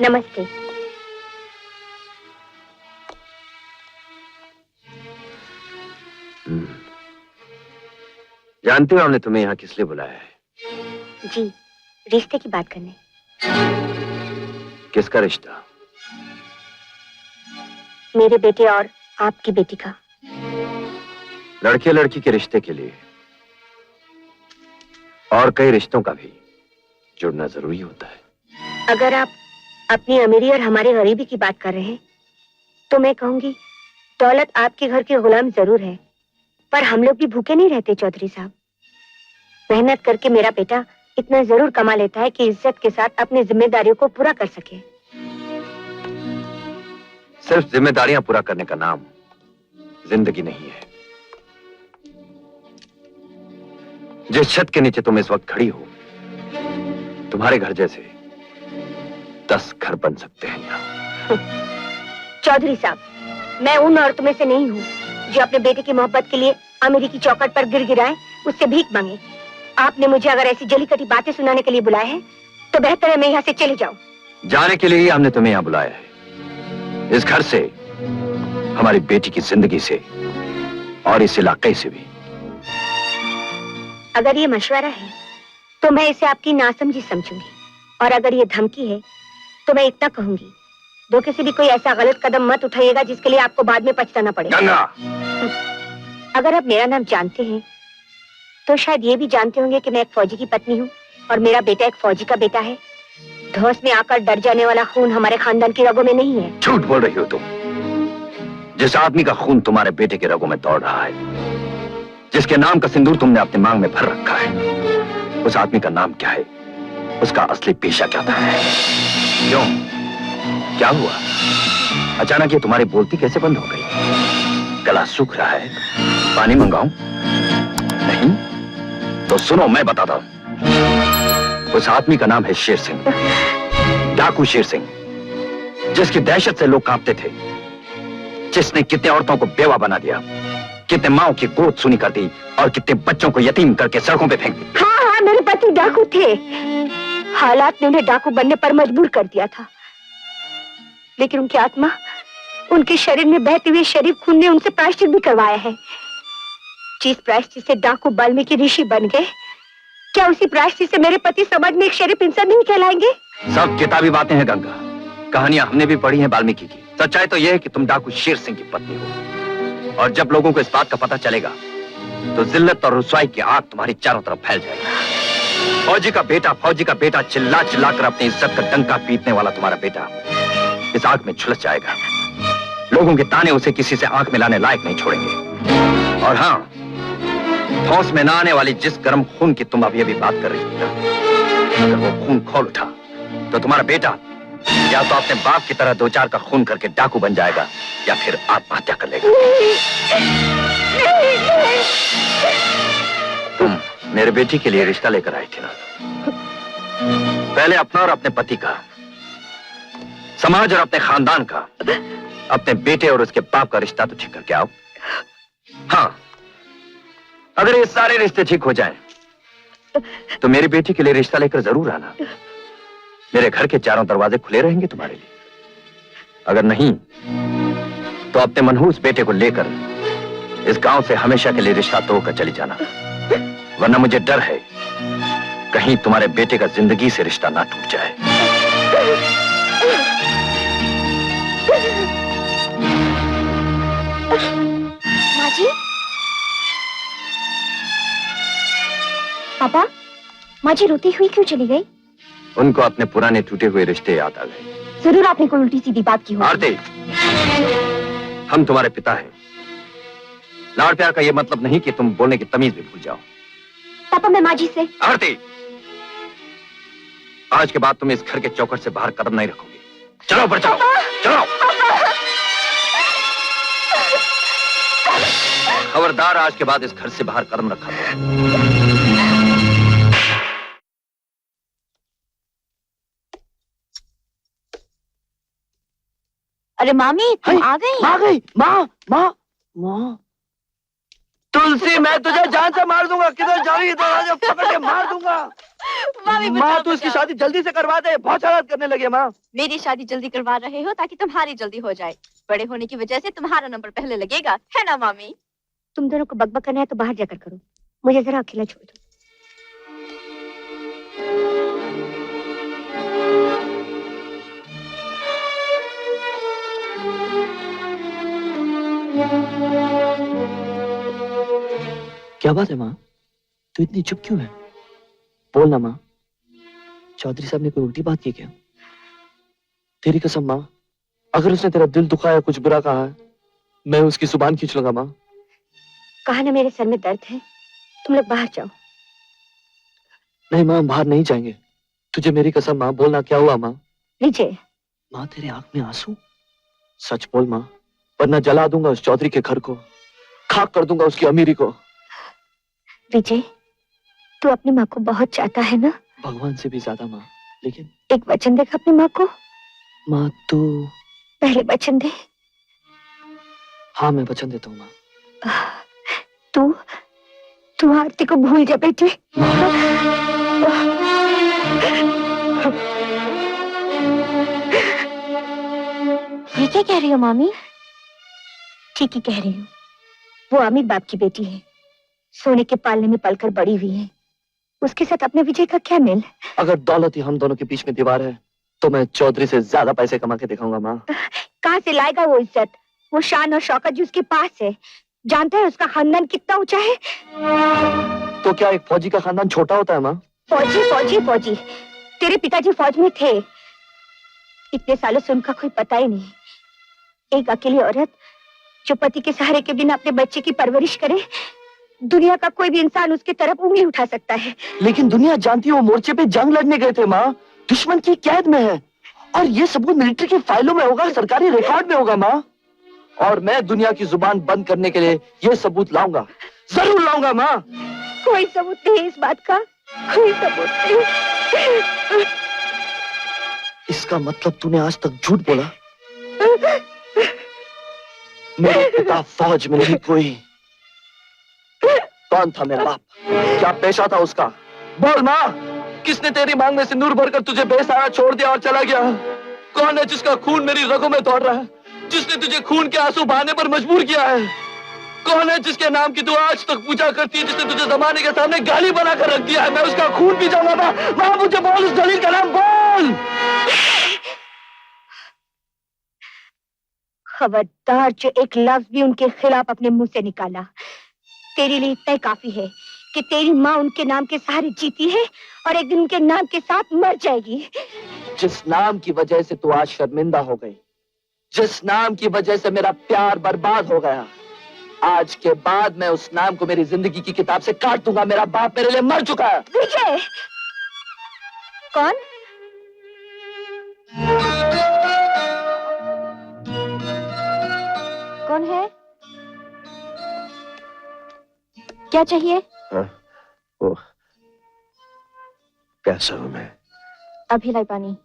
नमस्ते। जानती हो हमने तुम्हें यहाँ किस लिए बुलाया है? जी, रिश्ते की बात करने। किसका रिश्ता? मेरे बेटे और आपकी बेटी का। लड़के लड़की के रिश्ते के लिए और कई रिश्तों का भी जुड़ना जरूरी होता है। अगर आप अपनी अमीरी और हमारे गरीबी की बात कर रहे हैं तो मैं कहूंगी दौलत आपके घर के गुलाम जरूर है, पर हम लोग भी भूखे नहीं रहते चौधरी साहब। मेहनत करके मेरा बेटा इतना जरूर कमा लेता है कि इज्जत के साथ अपनी जिम्मेदारियों को पूरा कर सके। सिर्फ जिम्मेदारियां पूरा करने का नाम जिंदगी नहीं है। जिस छत के नीचे तुम इस वक्त खड़ी हो, तुम्हारे घर जैसे 10 घर बन सकते हैं यहाँ। चौधरी साहब, मैं उन औरतों में से नहीं हूँ जो अपने बेटे की मोहब्बत के लिए अमीरी की चौखट पर गिर गिराए, उससे भीख मांगे। आपने मुझे अगर ऐसी जली कटी बातें सुनाने के लिए बुलाया है तो बेहतर है मैं यहाँ से चली जाऊं। जाने के लिए ही हमने तुम्हें यहाँ बुलाया है। इस घर से, हमारी बेटी की जिंदगी से और इस इलाके से भी। अगर ये मशवरा है तो मैं इसे आपकी नासमझी समझूंगी, और अगर ये धमकी है तो मैं इतना कहूंगी, धोखे से भी कोई ऐसा गलत कदम मत उठाइएगा जिसके लिए आपको बाद में पछताना पड़े। गंगा! अगर आप मेरा नाम जानते हैं तो शायद ये भी जानते होंगे कि मैं एक फौजी की पत्नी हूँ और मेरा बेटा एक फौजी का बेटा है। धौंस में आकर डर जाने वाला खून हमारे खानदान की रगों में नहीं है। झूठ बोल रही हो तुम। जिस आदमी का खून तुम्हारे बेटे के रगों में दौड़ रहा है, जिसके नाम का सिंदूर तुमने अपने मांग में भर रखा है, उस आदमी का नाम क्या है? उसका असली पेशा क्या था? क्यों? क्या हुआ? अचानक ये तुम्हारी बोलती कैसे बंद हो गई? गला सूख रहा है, पानी मंगाऊं? नहीं? तो सुनो, मैं बताता हूं। उस आदमी का नाम है शेर सिंह, डाकू शेर सिंह, जिसकी दहशत से लोग कांपते थे, जिसने कितने औरतों को बेवा बना दिया, कितने माओं की गोद सुनी कर दी और कितने बच्चों को यतीम करके सड़कों पे फेंक दिया। हाँ, मेरे पति डाकू थे। हालात ने उन्हें डाकू बनने पर मजबूर कर दिया था, लेकिन उनकी आत्मा, उनके शरीर में बहते हुए शरीफ खून ने उनसे प्रायश्चित भी करवाया है। जिस प्रायश्चित से डाकू वाल्मीकि ऋषि बन गए, क्या उसी प्रायश्चित से मेरे पति समाज में एक शरीफ इंसान नहीं कहलाएंगे? सब किताबी बातें हैं गंगा, कहानियां हमने भी पढ़ी हैं वाल्मीकि की। सच्चाई तो यह है कि तुम डाकू शेर सिंह की पत्नी हो, और जब लोगों को इस बात का पता चलेगा तो जिल्लत और रुसवाई की आग तुम्हारी चारों तरफ फैल जाएगी। फौजी का बेटा चिल्ला चिल्ला कर अपनी इज्जत का डंका पीटने वाला तुम्हारा बेटा इस आग में झुलस जाएगा। लोगों के ताने उसे किसी से आंख मिलाने लायक नहीं छोड़ेंगे। और हाँ, धौंस में ना आने वाली जिस गर्म खून की तुम अभी अभी बात कर रही थी, अगर वो खून खोल उठा तो तुम्हारा बेटा या तो अपने बाप की तरह 2-4 का खून करके डाकू बन जाएगा या फिर आत्महत्या कर लेगा। तुम मेरे बेटी के लिए रिश्ता लेकर आई थी ना? पहले अपना और अपने पति का, समाज और अपने खानदान का, अपने बेटे और उसके बाप का रिश्ता तो ठीक करके आओ। हाँ, अगर ये सारे रिश्ते ठीक हो जाएं, तो मेरी बेटी के लिए रिश्ता लेकर जरूर आना। मेरे घर के चारों दरवाजे खुले रहेंगे तुम्हारे लिए। अगर नहीं, तो अपने मनहूस बेटे को लेकर इस गांव से हमेशा के लिए रिश्ता तोड़कर चली जाना, वरना मुझे डर है कहीं तुम्हारे बेटे का जिंदगी से रिश्ता ना टूट जाए। माँ जी? पापा, माँ जी रोती हुई क्यों चली गई? उनको अपने पुराने टूटे हुए रिश्ते याद आ गए। जरूर आपने कोई उल्टी सीधी बात की होगी। आरती, हम तुम्हारे पिता हैं। लाड़ प्यार का ये मतलब नहीं कि तुम बोलने की तमीज भी भूल जाओ। पापा, मैं माँ जी से। आरती, आज के बाद तुम इस घर के चौखट से बाहर कदम नहीं रखोगी। चलो पर चलो, चलो। खबरदार, आज के बाद इस घर से बाहर कदम रखा तो। अरे मामी, तुम आ गई? आ गई? माँ तुलसी, मैं तुझे जान से मार दूंगा। किधर जा रही है? दरवाजा पकड़ के मार दूंगा। मामी माँ बचाओ, तू इसकी बचाओ। शादी जल्दी से करवा दे, बहुत शरारत करने लगी है माँ। मेरी शादी जल्दी करवा रहे हो ताकि तुम्हारी जल्दी हो जाए। बड़े होने की वजह से तुम्हारा नंबर पहले लगेगा, है ना मामी? तुम दोनों को बकबक करना है तो बाहर जाकर करो, मुझे जरा अकेला छोड़ दो। क्या बात है माँ, तू इतनी चुप क्यों है? बोल ना माँ, चौधरी साहब ने कोई उल्टी बात की क्या? तेरी कसम माँ, अगर उसने तेरा दिल दुखाया, कुछ बुरा कहा है, मैं उसकी जुबान खींच लूंगा माँ। कहा ना मेरे सर में दर्द है, तुम लोग बाहर जाओ। नहीं माँ, हम बाहर नहीं जाएंगे। तुझे मेरी कसम माँ, बोलना क्या हुआ माँ? विजय, माँ तेरे आंख में आंसू? सच बोल माँ, वरना जला दूंगा उस चौधरी के घर को, खाक कर दूंगा उसकी अमीरी को। विजय, तू अपनी माँ को बहुत चाहता है ना? भगवान से भी ज्यादा माँ, लेकिन एक वचन देगा अपनी माँ को। माँ तू। पहले वचन दे। हाँ मैं वचन देता हूँ माँ। तू तू आरती को भूल जा बेटे। ये क्या कह रही हो मामी? ठीक ही कह रही हूँ, वो अमीर बाप की बेटी है, सोने के पालने में पलकर बड़ी हुई है, उसके साथ अपने विजय का क्या मेल? अगर दौलत ही हम दोनों के बीच में दीवार है तो मैं चौधरी से ज्यादा पैसे कमा के दिखाऊंगा माँ। कहाँ से लाएगा वो इज्जत, वो शान और शौकत जो उसके पास है? जानता है उसका खानदान कितना ऊंचा है? तो क्या एक फौजी का खानदान छोटा होता है माँ? फौजी फौजी फौजी, तेरे पिताजी फौज में थे, इतने सालों से उनका कोई पता ही नहीं। एक अकेली औरत जो पति के सहारे के बिना अपने बच्चे की परवरिश करे, दुनिया का कोई भी इंसान उसकी तरफ उंगली उठा सकता है। लेकिन दुनिया जानती है वो मोर्चे पे जंग लड़ने गए थे माँ, दुश्मन की कैद में है, और ये सबूत मिलिट्री की फाइलों में होगा, सरकारी रिकॉर्ड में होगा माँ। और मैं दुनिया की जुबान बंद करने के लिए ये सबूत लाऊंगा, जरूर लाऊंगा माँ। कोई सबूत नहीं इस बात का, कोई सबूत नहीं। इसका मतलब तूने आज तक झूठ बोला? मेरा पिता फौज में नहीं, कोई कौन था मेरा बाप? क्या पेशा था उसका? बोल माँ, किसने तेरी मांग में सिंदूर भरकर तुझे बेसहारा छोड़ दिया और चला गया? कौन है जिसका खून मेरी रगों में दौड़ रहा है, जिसने तुझे खून के आंसू बहाने पर मजबूर किया है? कौन है जिसके नाम की तू आज तक पूजा करती है, जिसने तुझे जमाने के सामने गाली बनाकर रख दिया है? मैं उसका खून पी जाऊंगा माँ, मुझे बोल उस दलील का नाम बोल। खबरदार जो एक लफ्ज भी उनके खिलाफ अपने मुंह से निकाला, तेरे लिए इतना ही काफी है कि तेरी माँ उनके नाम के सहारे जीती है और एक दिन उनके नाम के साथ मर जाएगी। जिस नाम की वजह से तू आज शर्मिंदा हो गई, जिस नाम की वजह से मेरा प्यार बर्बाद हो गया, आज के बाद मैं उस नाम को मेरी जिंदगी की किताब से काट दूंगा। मेरा बाप मेरे लिए मर चुका है। विजय! कौन? कौन है? क्या चाहिए? वो प्यासा हूं मैं। अभी लाई पानी।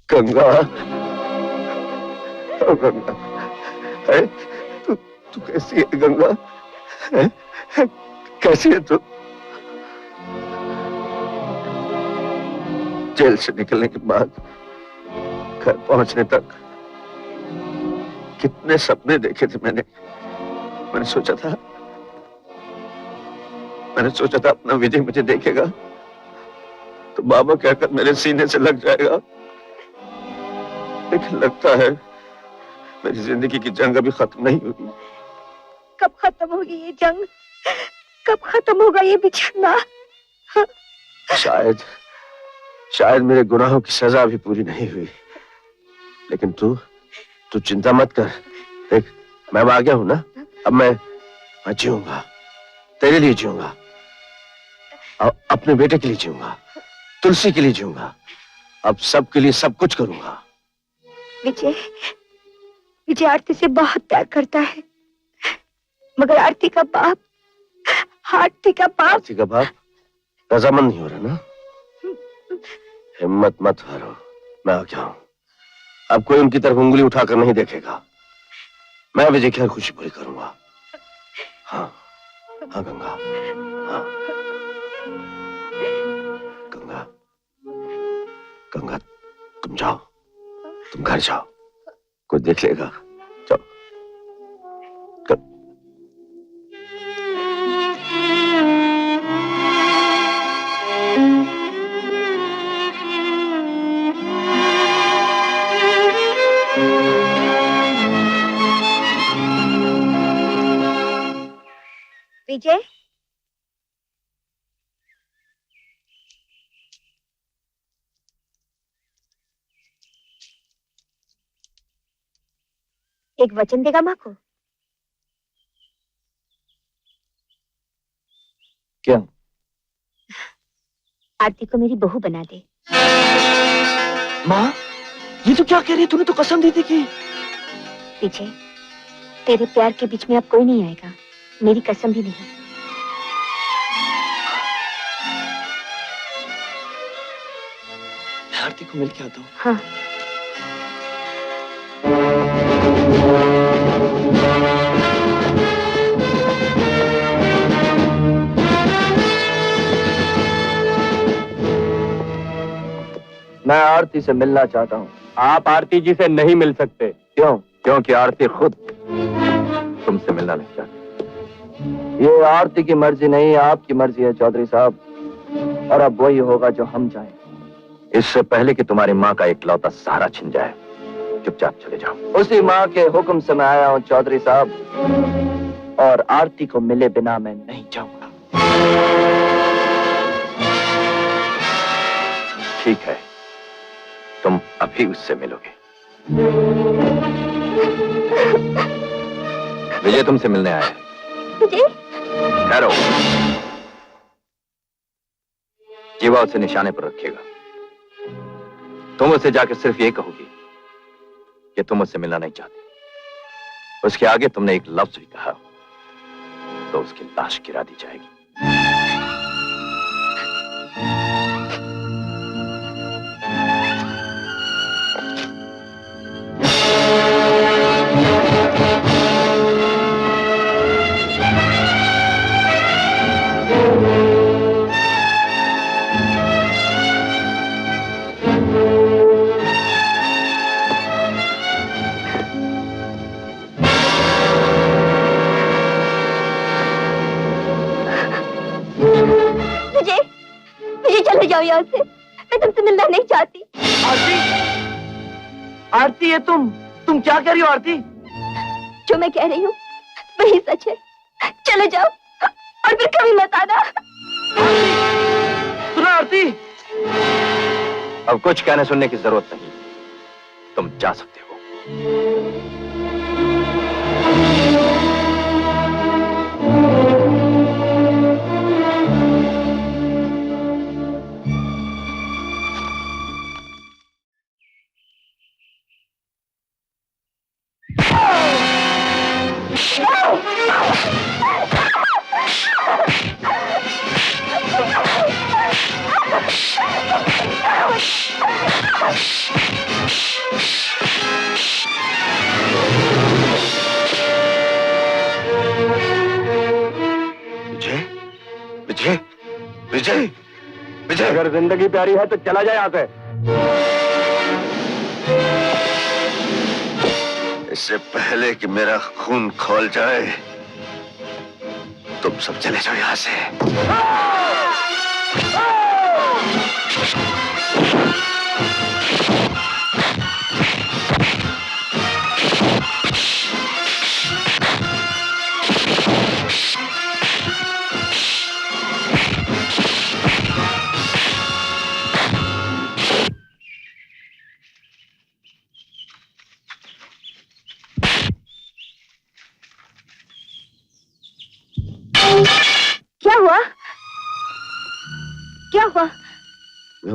गंगा, ओ गंगा, है तू कैसी है गंगा? है? कैसी है तू? जेल से निकलने के बाद घर पहुंचने तक कितने सपने देखे थे मैंने सोचा था अपना विजय मुझे देखेगा तो बाबा कहकर मेरे सीने से लग जाएगा, लेकिन लगता है मेरी जिंदगी की जंग अभी खत्म नहीं हुई। कब खत्म होगी ये जंग? कब खत्म होगा ये बिछड़ना? शायद शायद मेरे गुनाहों की सजा अभी पूरी नहीं हुई, लेकिन तू चिंता मत कर। देख, मैं अब आ गया हूं ना, अब मैं जीऊंगा, तेरे लिए जीऊंगा, अपने बेटे के लिए जीऊंगा, तुलसी के लिए जीऊंगा, अब सबके लिए सब कुछ करूंगा। विजय विजय आरती से बहुत प्यार करता है, मगर आरती का बाप रजामंद नहीं हो रहा ना? हिम्मत मत हारो, मैं आ गया हूं। अब कोई उनकी तरफ उंगली उठाकर नहीं देखेगा। मैं विजय की हर खुशी पूरी करूंगा। हाँ हाँ गंगा, हाँ गंगा, गंगा तुम जाओ, तुम घर जाओ, कोई देख लेगा। जाओ। विजय, एक वचन देगा माँ को? क्या? आरती को मेरी बहू बना दे। माँ, ये तो क्या कह रही है? तूने तो कसम दी थी कि... विजय, तेरे प्यार के बीच में अब कोई नहीं आएगा, मेरी कसम भी नहीं। मैं आरती को मिल के आता हूँ। हाँ। मैं आरती से मिलना चाहता हूँ। आप आरती जी से नहीं मिल सकते। क्यों? क्योंकि आरती खुद तुमसे मिलना नहीं चाहती। ये आरती की मर्जी नहीं, आपकी मर्जी है चौधरी साहब, और अब वही होगा जो हम चाहें। इससे पहले कि तुम्हारी माँ का इकलौता सहारा छिन जाए, चुपचाप चले जाओ। उसी माँ के हुक्म से मैं आया हूँ चौधरी साहब, और आरती को मिले बिना मैं नहीं जाऊंगा। ठीक है, तुम अभी उससे मिलोगे। विजय तुमसे मिलने आया है। विजय? ठहरो। जीवा उसे निशाने पर रखेगा। तुम उसे जाकर सिर्फ ये कहोगी कि तुम उससे मिलना नहीं चाहते। उसके आगे तुमने एक लफ्ज भी कहा तो उसकी लाश गिरा दी जाएगी। चले जाओ यहाँ से, मैं तुमसे मिलना नहीं चाहती। आरती, आरती, ये तुम क्या कह रही हो आरती? जो मैं कह रही हूँ वही सच है। चले जाओ और फिर कभी मत आना। सुनो आरती, अब कुछ कहने सुनने की जरूरत नहीं, तुम जा सकते हो। विजय, विजय, विजय, अगर जिंदगी प्यारी है तो चला जाए यहाँ से। इससे पहले कि मेरा खून खौल जाए, तुम सब चले जाओ यहाँ से।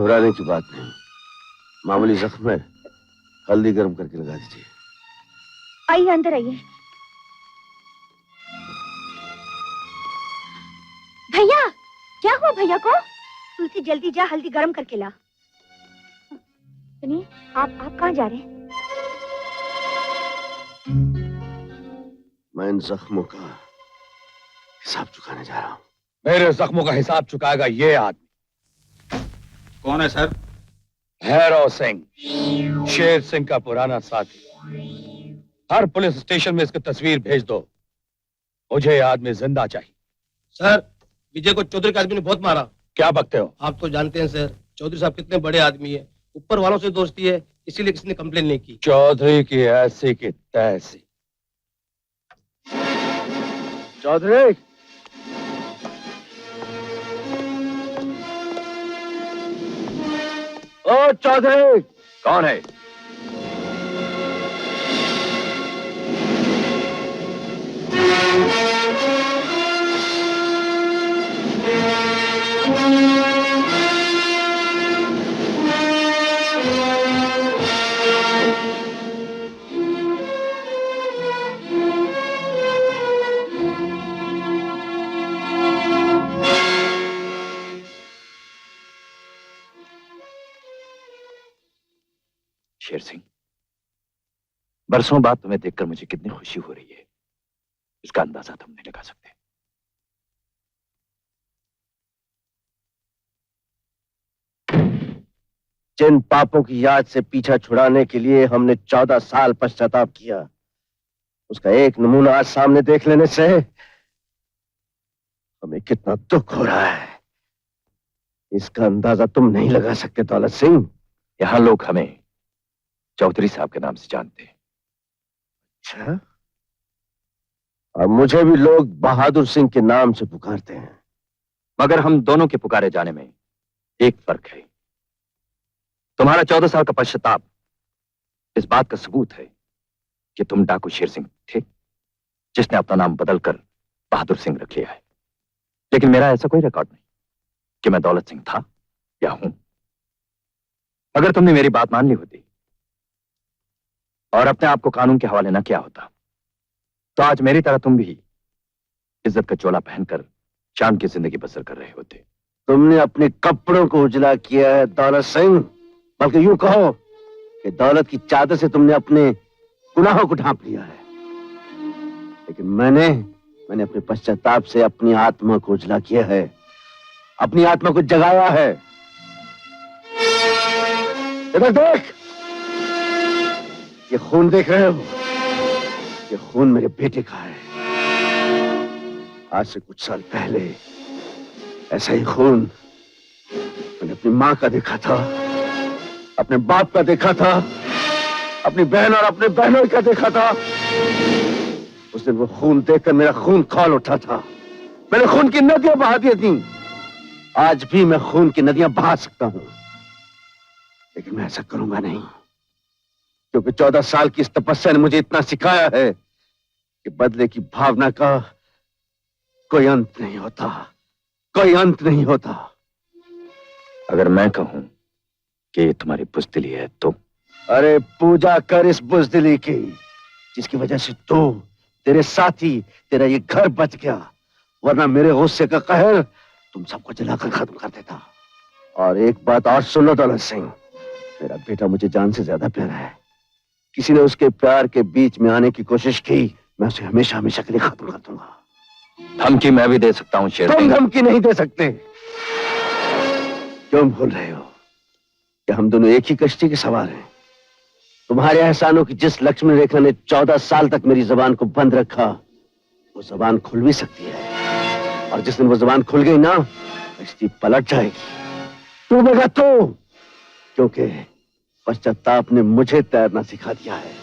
घबराने की बात नहीं, मामूली जख्म है, हल्दी गर्म करके लगा दीजिए। आइए, अंदर आइए। भैया, क्या हुआ भैया को? तुलसी जल्दी जा, हल्दी गर्म करके ला। सुनिए, आप कहाँ जा रहे हैं? मैं इन जख्मों का हिसाब चुकाने जा रहा हूँ। मेरे जख्मों का हिसाब चुकाएगा ये आदमी। कौन है सर? भैरव सिंह, शेर सिंह का पुराना साथी। हर पुलिस स्टेशन में इसकी तस्वीर भेज दो। मुझे ये आदमी जिंदा चाहिए। सर, विजय को चौधरी के आदमी ने बहुत मारा। क्या बकते हो? आप तो जानते हैं सर, चौधरी साहब कितने बड़े आदमी है, ऊपर वालों से दोस्ती है, इसीलिए किसी ने कंप्लेन नहीं की। चौधरी की ऐसी की तैसी। चौधरी, ओ चौधरी। कौन है? शेर सिंह, बरसों बाद तुम्हें देखकर मुझे कितनी खुशी हो रही है, इसका अंदाजा तुम नहीं लगा सकते। जिन पापों की याद से पीछा छुड़ाने के लिए हमने 14 साल पश्चाताप किया, उसका एक नमूना आज सामने देख लेने से हमें कितना दुख हो रहा है, इसका अंदाजा तुम नहीं लगा सकते दौलत सिंह। यहां लोग हमें चौधरी साहब के नाम से जानते हैं। अच्छा, और मुझे भी लोग बहादुर सिंह के नाम से पुकारते हैं। मगर हम दोनों के पुकारे जाने में एक फर्क है। तुम्हारा 14 साल का पश्चाताप इस बात का सबूत है कि तुम डाकू शेर सिंह थे, जिसने अपना नाम बदलकर बहादुर सिंह रख लिया है। लेकिन मेरा ऐसा कोई रिकॉर्ड नहीं कि मैं दौलत सिंह था या हूं। अगर तुमने मेरी बात मान ली होती और अपने आप को कानून के हवाले न किया होता, तो आज मेरी तरह तुम भी इज्जत का चोला पहनकर शान की जिंदगी बसर कर रहे होते। तुमने अपने कपड़ों को उजला किया है दौलत सिंह, बल्कि यूं कहो कि दौलत की चादर से तुमने अपने गुनाहों को ढांप लिया है। लेकिन मैंने अपने पश्चाताप से अपनी आत्मा को उजला किया है, अपनी आत्मा को जगाया है। इधर देख, ये खून देख रहे हो? ये खून मेरे बेटे का है। आज से कुछ साल पहले ऐसा ही खून मैंने अपनी माँ का देखा था, अपने बाप का देखा था, अपनी बहन और अपने बहनों का देखा था। उस दिन वो खून देखकर मेरा खून खौल उठा था। मैंने खून की नदियां बहा दी थी। आज भी मैं खून की नदियां बहा सकता हूं, लेकिन मैं ऐसा करूंगा नहीं, क्योंकि 14 साल की इस तपस्या ने मुझे इतना सिखाया है कि बदले की भावना का कोई अंत नहीं होता, कोई अंत नहीं होता। अगर मैं कहूं कि ये तुम्हारी बुज़दिली है तो? अरे पूजा कर इस बुज़दिली की, जिसकी वजह से तू, तेरे साथी, तेरा ये घर बच गया, वरना मेरे गुस्से का कहर तुम सबको जलाकर खत्म कर देता। और एक बात और सुन लो दौलत सिंह, मेरा बेटा मुझे जान से ज्यादा प्यारा है। किसी ने उसके प्यार के बीच में आने की कोशिश की, मैं उसे हमेशा हमेशा के लिए खत्म कर दूंगा। धमकी मैं भी दे सकता हूं शेर तुम सिंह। धमकी नहीं दे सकते। क्यों भूल रहे हो कि हम दोनों एक ही कश्ती के सवार हैं? तुम्हारे एहसानों की जिस लक्ष्मण रेखा ने 14 साल तक मेरी जबान को बंद रखा, वो जबान खुल भी सकती है, और जिस दिन वो जबान खुल गई ना, कश्ती पलट जाएगी। डूबेगा तो, क्योंकि पश्चाताप ने मुझे तैरना सिखा दिया है।